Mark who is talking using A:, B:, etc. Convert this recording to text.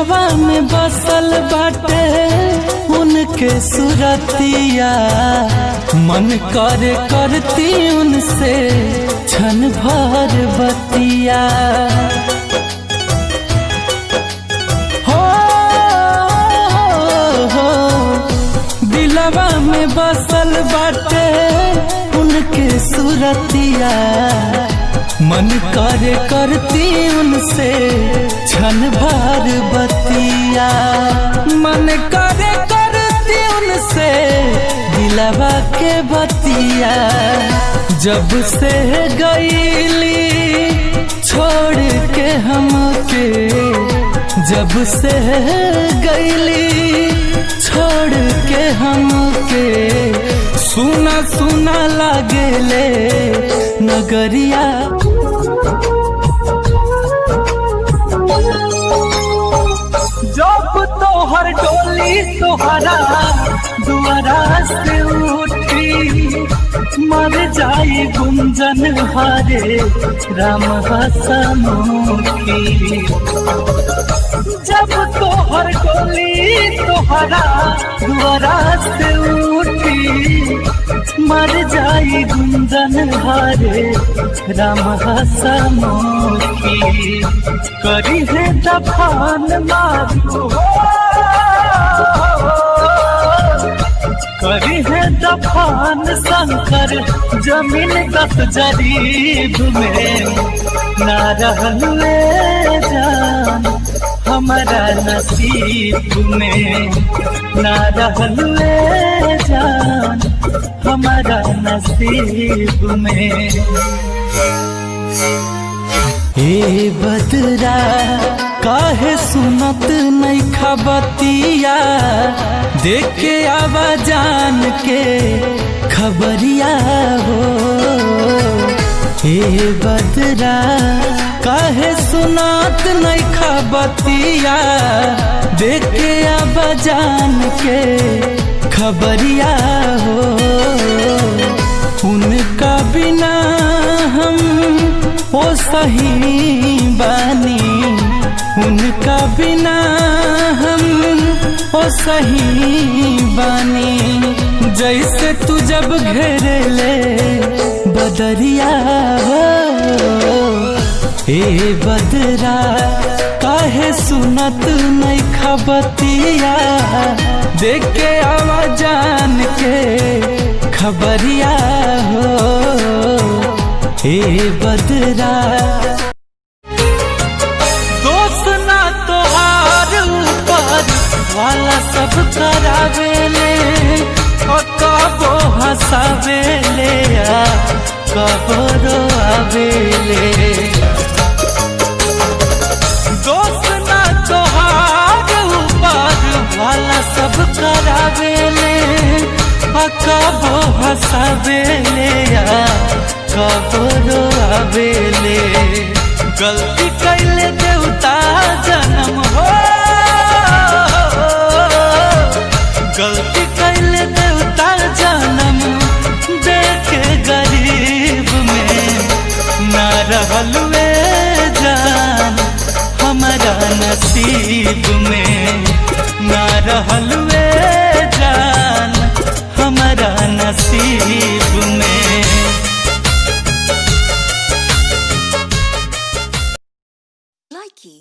A: दिलवा में बसल बाटे उनके सुरतिया, मन करे करती उनसे क्षण भर बतिया। हो दिलवा में बसल बाटे उनके सुरतिया, मन करे करती उनसे क्षण भर बतिया। मन करे करती उनसे दिलवा के बतिया। जब से गईली छोड़ के हमके, जब से गईली छोड़ के हमके, सुना सुना लागेले नगरिया। जब तोहर डोली तोहरा दुआरा से उठी, मर जाई गुंजन हरे राम हसमुखी। जब तोहर डोली तोहरा दुआरा से उठी, मर जाई गुंजन हरे राम हसमुखी। करी है दफान मारू, करी है दफान शंकर जमीन दस जरीब में। ना रहले जान हमारा नसीब में, ना रहले जान हमारा नसीब में। ए बदरा काहे सुनत नहीं खबतिया, देखे आवाजान के खबरिया हो। ए बदरा काहे सुनत नहीं खबतिया, देखे आवाजान के खबरिया हो। उनका बिना हम ओ सही बानी, उनका बिना हम ओ सही बानी। जैसे तू जब घेरे ले बदरिया हो। ए बदरा काहे सुनत नहीं खबतिया, देखे आवाजान के खबरिया हो। ए बदरा दोस्त ना तोहार ऊपर वाला सब करावेले, और कबो हंसावेले कबो रोआवेले। दोस्त ना तोहार ऊपर वाला सब करावेले, और कबो हंसावेले कबो रोआवेले। गलती कैले देवता जन्म हो, गलती कैले देवता जन्म देखे गरीब में। ना रहल वे जान हमारा नसीब में, ना रहल वे जान हमारा नसीब में।
B: Likey